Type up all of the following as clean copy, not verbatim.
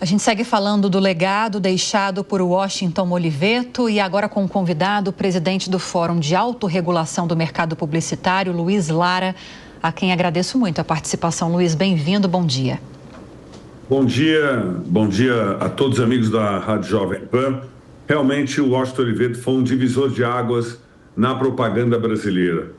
A gente segue falando do legado deixado por Washington Oliveto e agora com um convidado, o presidente do Fórum de Autorregulação do Mercado Publicitário, Luiz Lara, a quem agradeço muito a participação. Luiz, bem-vindo, bom dia. Bom dia a todos os amigos da Rádio Jovem Pan. Realmente o Washington Oliveto foi um divisor de águas na propaganda brasileira,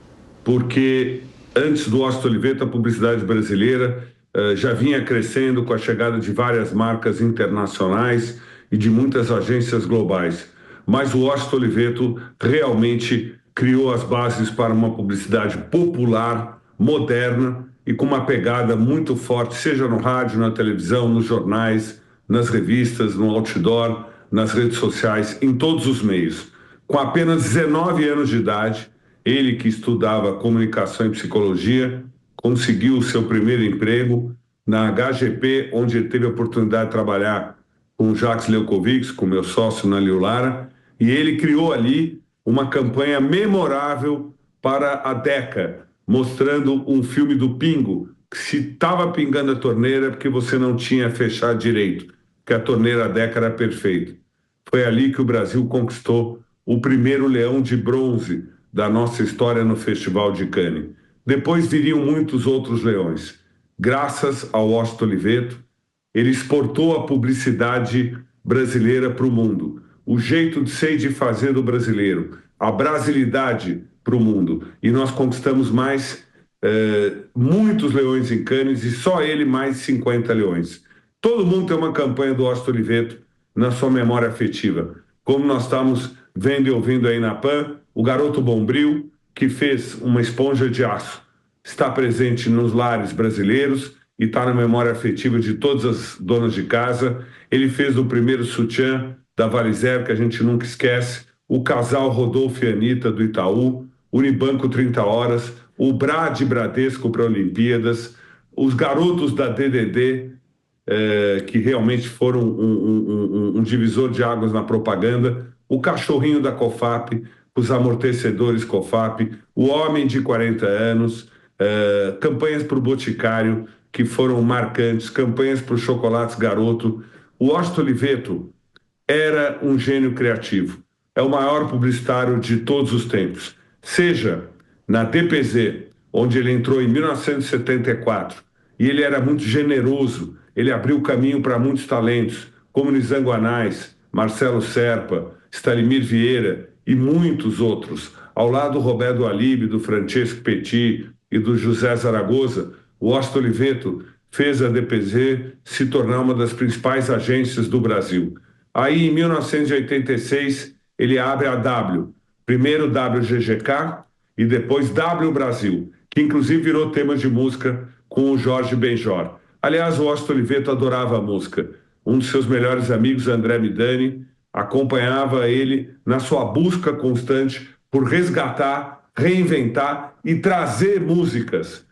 porque antes do Washington Oliveto a publicidade brasileira já vinha crescendo com a chegada de várias marcas internacionais e de muitas agências globais. Mas o Washington Oliveto realmente criou as bases para uma publicidade popular, moderna e com uma pegada muito forte, seja no rádio, na televisão, nos jornais, nas revistas, no outdoor, nas redes sociais, em todos os meios. Com apenas 19 anos de idade, ele que estudava comunicação e psicologia, conseguiu o seu primeiro emprego na HGP, onde ele teve a oportunidade de trabalhar com o Jacques Leucovix, com meu sócio na Liu Lara, e ele criou ali uma campanha memorável para a Deca, mostrando um filme do Pingo, que se estava pingando a torneira porque você não tinha fechado direito, que a torneira Deca era perfeita. Foi ali que o Brasil conquistou o primeiro leão de bronze da nossa história no Festival de Cannes. Depois viriam muitos outros leões. Graças ao Washington Oliveto, ele exportou a publicidade brasileira para o mundo. O jeito de ser e de fazer do brasileiro, a brasilidade para o mundo. E nós conquistamos muitos leões em Cannes e só ele mais 50 leões. Todo mundo tem uma campanha do Washington Oliveto na sua memória afetiva. Como nós estamos vendo e ouvindo aí na PAN, o Garoto Bombril, que fez uma esponja de aço, está presente nos lares brasileiros e está na memória afetiva de todas as donas de casa. Ele fez o primeiro sutiã da Valizer, que a gente nunca esquece, o casal Rodolfo e Anitta do Itaú, Unibanco 30 Horas, o Brad Bradesco para Olimpíadas, os garotos da DDD, que realmente foram um divisor de águas na propaganda, o cachorrinho da COFAP, os amortecedores COFAP, o homem de 40 anos, campanhas para o Boticário, que foram marcantes, campanhas para o Chocolates Garoto. O Washington Oliveto era um gênio criativo, é o maior publicitário de todos os tempos, seja na DPZ, onde ele entrou em 1974, e ele era muito generoso, ele abriu caminho para muitos talentos, como Nizango Anais, Marcelo Serpa, Stalimir Vieira e muitos outros. Ao lado do Roberto Alibe, do Francesco Petit e do José Zaragoza, o Washington Oliveto fez a DPZ se tornar uma das principais agências do Brasil. Aí, em 1986, ele abre a W, primeiro WGGK e depois W Brasil, que inclusive virou tema de música com o Jorge Benjor. Aliás, o Washington Oliveto adorava a música. Um dos seus melhores amigos, André Midani, acompanhava ele na sua busca constante por resgatar, reinventar e trazer músicas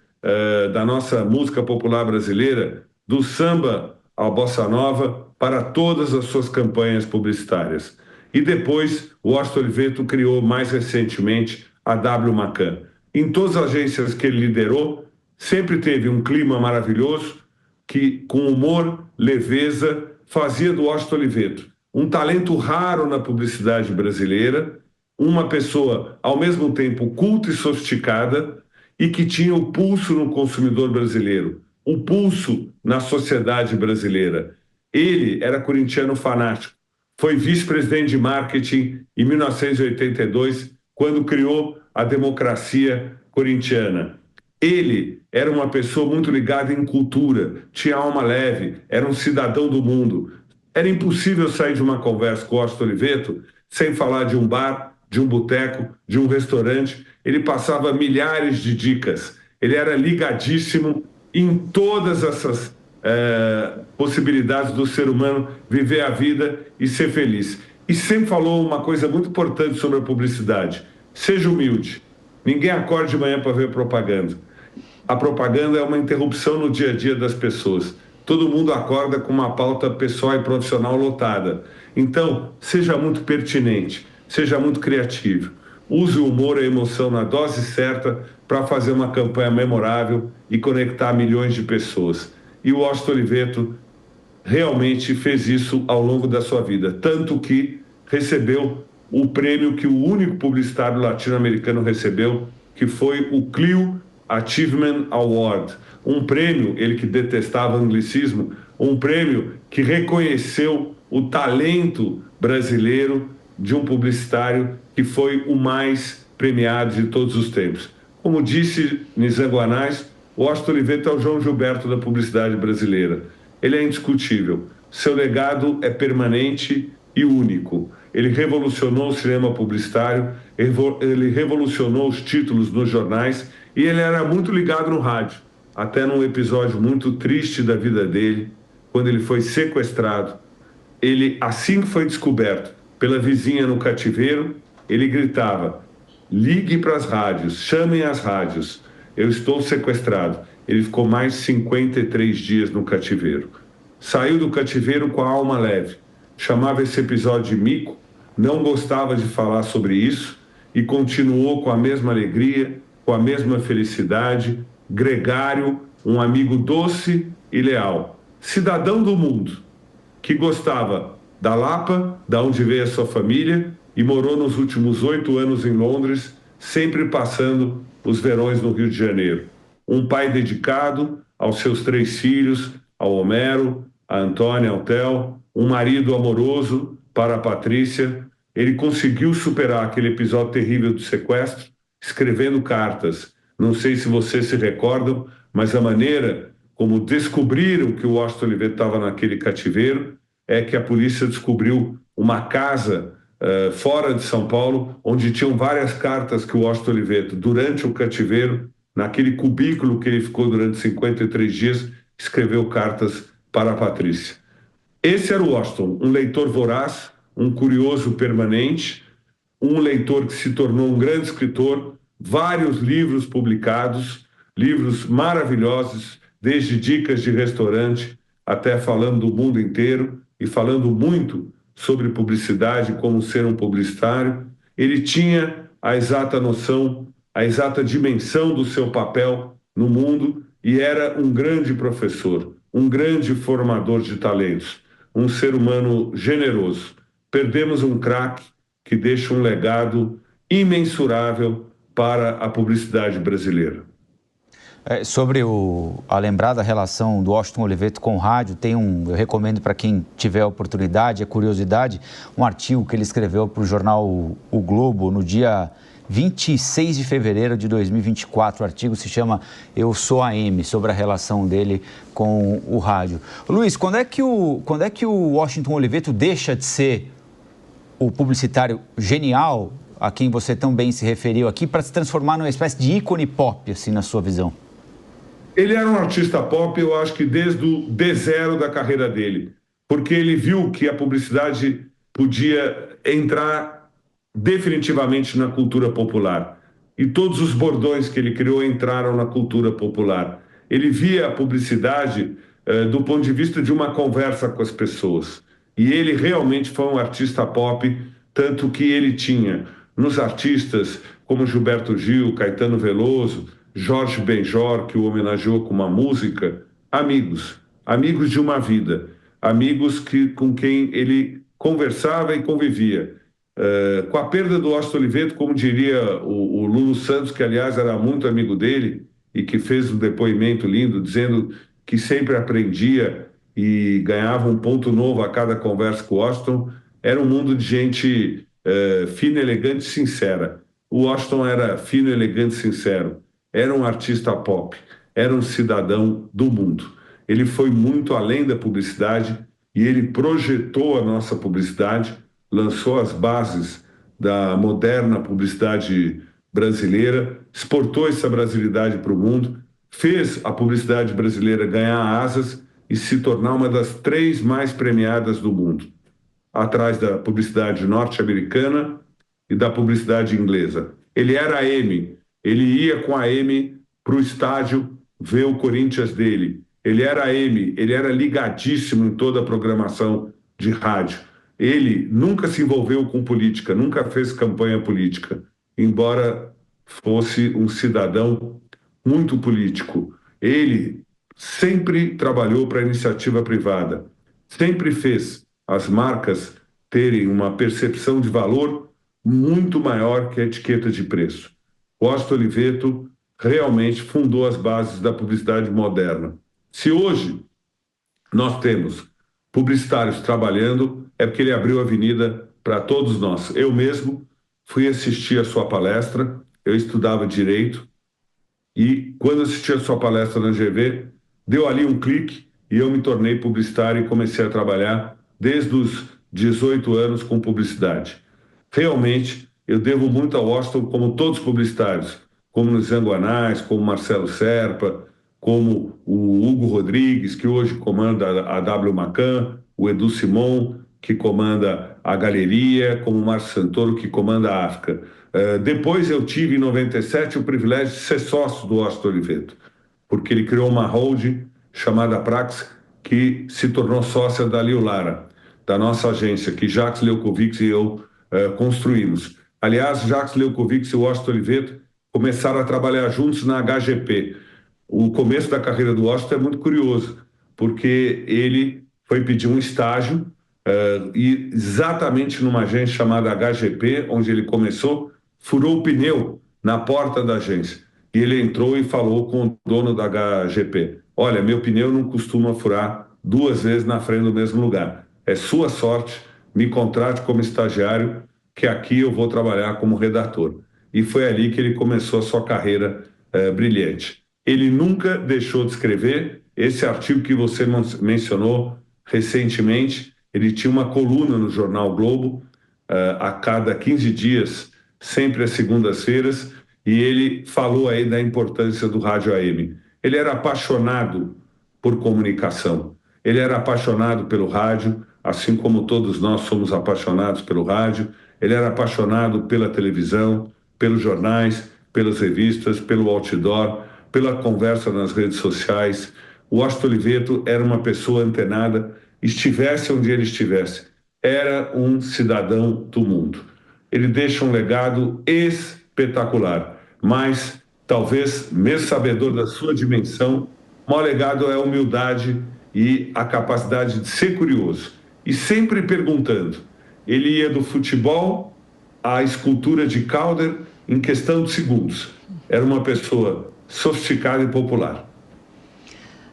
da nossa música popular brasileira, do samba à bossa nova, para todas as suas campanhas publicitárias. E depois, o Washington Oliveto criou mais recentemente a W Macan. Em todas as agências que ele liderou, sempre teve um clima maravilhoso que, com humor, leveza, fazia do Washington Oliveto um talento raro na publicidade brasileira, uma pessoa, ao mesmo tempo, culta e sofisticada e que tinha o pulso no consumidor brasileiro, o pulso na sociedade brasileira. Ele era corintiano fanático, foi vice-presidente de marketing em 1982, quando criou a democracia corintiana. Ele era uma pessoa muito ligada em cultura, tinha alma leve, era um cidadão do mundo. Era impossível sair de uma conversa com o Washington Oliveto sem falar de um bar, de um boteco, de um restaurante. Ele passava milhares de dicas. Ele era ligadíssimo em todas essas possibilidades do ser humano viver a vida e ser feliz. E sempre falou uma coisa muito importante sobre a publicidade. Seja humilde. Ninguém acorda de manhã para ver propaganda. A propaganda é uma interrupção no dia a dia das pessoas. Todo mundo acorda com uma pauta pessoal e profissional lotada. Então, seja muito pertinente, seja muito criativo. Use o humor e a emoção na dose certa para fazer uma campanha memorável e conectar milhões de pessoas. E o Washington Oliveto realmente fez isso ao longo da sua vida, tanto que recebeu o prêmio que o único publicitário latino-americano recebeu, que foi o Clio Achievement Award, um prêmio, ele que detestava anglicismo, um prêmio que reconheceu o talento brasileiro de um publicitário que foi o mais premiado de todos os tempos. Como disse Nizam Guanais, o Washington Oliveto é o João Gilberto da publicidade brasileira. Ele é indiscutível. Seu legado é permanente e único. Ele revolucionou o cinema publicitário, ele revolucionou os títulos nos jornais e ele era muito ligado no rádio. Até num episódio muito triste da vida dele, quando ele foi sequestrado, ele, assim que foi descoberto pela vizinha no cativeiro, ele gritava: ligue para as rádios, chamem as rádios, eu estou sequestrado. Ele ficou mais 53 dias no cativeiro. Saiu do cativeiro com a alma leve. Chamava esse episódio de mico, não gostava de falar sobre isso e continuou com a mesma alegria, com a mesma felicidade, gregário, um amigo doce e leal, cidadão do mundo, que gostava da Lapa, da onde veio a sua família, e morou nos últimos 8 anos em Londres, sempre passando os verões no Rio de Janeiro. Um pai dedicado aos seus 3 filhos, ao Homero, a Antônia, ao Theo, um marido amoroso para a Patrícia. Ele conseguiu superar aquele episódio terrível do sequestro, escrevendo cartas. Não sei se vocês se recordam, mas a maneira como descobriram que o Washington Oliveto estava naquele cativeiro é que a polícia descobriu uma casa fora de São Paulo, onde tinham várias cartas que o Washington Oliveto, durante o cativeiro, naquele cubículo que ele ficou durante 53 dias, escreveu cartas para a Patrícia. Esse era o Washington, um leitor voraz, um curioso permanente, um leitor que se tornou um grande escritor, vários livros publicados, livros maravilhosos, desde dicas de restaurante até falando do mundo inteiro e falando muito sobre publicidade, como ser um publicitário. Ele tinha a exata noção, a exata dimensão do seu papel no mundo e era um grande professor, um grande formador de talentos, um ser humano generoso. Perdemos um craque que deixa um legado imensurável para a publicidade brasileira. Sobre a lembrada relação do Washington Oliveto com o rádio, eu recomendo para quem tiver a oportunidade, a curiosidade, um artigo que ele escreveu para o jornal O Globo no dia 26 de fevereiro de 2024. O artigo se chama Eu Sou AM, sobre a relação dele com o rádio. Luiz, quando é que o Washington Oliveto deixa de ser o publicitário genial, a quem você tão bem se referiu aqui, para se transformar numa espécie de ícone pop, assim, na sua visão? Ele era um artista pop, eu acho que desde o D0 da carreira dele, porque ele viu que a publicidade podia entrar definitivamente na cultura popular. E todos os bordões que ele criou entraram na cultura popular. Ele via a publicidade do ponto de vista de uma conversa com as pessoas. E ele realmente foi um artista pop, tanto que ele tinha nos artistas como Gilberto Gil, Caetano Veloso, Jorge Benjor, que o homenageou com uma música, amigos de uma vida, amigos com quem ele conversava e convivia. Com a perda do Washington Oliveto, como diria o Lulu Santos, que aliás era muito amigo dele e que fez um depoimento lindo, dizendo que sempre aprendia e ganhava um ponto novo a cada conversa com o Washington, era um mundo de gente fina, elegante e sincera. O Washington era fino, elegante e sincero. Era um artista pop, era um cidadão do mundo. Ele foi muito além da publicidade e ele projetou a nossa publicidade, lançou as bases da moderna publicidade brasileira, exportou essa brasilidade para o mundo, fez a publicidade brasileira ganhar asas e se tornar uma das 3 mais premiadas do mundo, atrás da publicidade norte-americana e da publicidade inglesa. Ele era AM, ele ia com a AM para o estádio ver o Corinthians dele. Ele era AM, ele era ligadíssimo em toda a programação de rádio. Ele nunca se envolveu com política, nunca fez campanha política, embora fosse um cidadão muito político. Ele sempre trabalhou para a iniciativa privada. sempre fez as marcas terem uma percepção de valor muito maior que a etiqueta de preço. O Washington Oliveto realmente fundou as bases da publicidade moderna. Se hoje nós temos publicitários trabalhando, é porque ele abriu a avenida para todos nós. Eu mesmo fui assistir a sua palestra, eu estudava Direito, e quando assisti a sua palestra na GV, deu ali um clique e eu me tornei publicitário e comecei a trabalhar desde os 18 anos com publicidade. Realmente, eu devo muito ao Washington, como todos os publicitários, como nos Zanguanais, como Marcelo Serpa, como o Hugo Rodrigues, que hoje comanda a W Macan, o Edu Simon, que comanda a Galeria, como o Márcio Santoro, que comanda a África. Depois eu tive, em 97, o privilégio de ser sócio do Washington Oliveto, porque ele criou uma holding chamada Prax, que se tornou sócia da Liu Lara, da nossa agência, que Jacques Leukovics e eu construímos. Aliás, Jacques Leukovics e o Washington Oliveto começaram a trabalhar juntos na HGP. O começo da carreira do Washington é muito curioso, porque ele foi pedir um estágio e exatamente numa agência chamada HGP, onde ele começou, furou o pneu na porta da agência. E ele entrou e falou com o dono da HGP: olha, meu pneu não costuma furar 2 vezes na frente do mesmo lugar. É sua sorte, me contrate como estagiário, que aqui eu vou trabalhar como redator. E foi ali que ele começou a sua carreira brilhante. Ele nunca deixou de escrever. Esse artigo que você mencionou recentemente, ele tinha uma coluna no jornal Globo, a cada 15 dias, sempre às segundas-feiras, e ele falou aí da importância do rádio AM. Ele era apaixonado por comunicação, ele era apaixonado pelo rádio, assim como todos nós somos apaixonados pelo rádio. Ele era apaixonado pela televisão, pelos jornais, pelas revistas, pelo outdoor, pela conversa nas redes sociais. O Washington Oliveto era uma pessoa antenada, estivesse onde ele estivesse, era um cidadão do mundo. Ele deixa um legado espetacular, mas talvez, mesmo sabedor da sua dimensão, o maior legado é a humildade e a capacidade de ser curioso e sempre perguntando. Ele ia do futebol à escultura de Calder em questão de segundos. Era uma pessoa sofisticada e popular.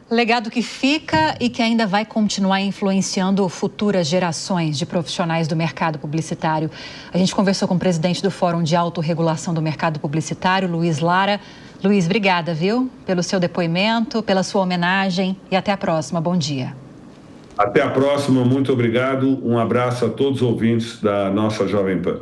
Legado que fica e que ainda vai continuar influenciando futuras gerações de profissionais do mercado publicitário. A gente conversou com o presidente do Fórum de Autorregulação do Mercado Publicitário, Luiz Lara. Luiz, obrigada, viu? Pelo seu depoimento, pela sua homenagem e até a próxima. Bom dia. Até a próxima, muito obrigado. Um abraço a todos os ouvintes da nossa Jovem Pan.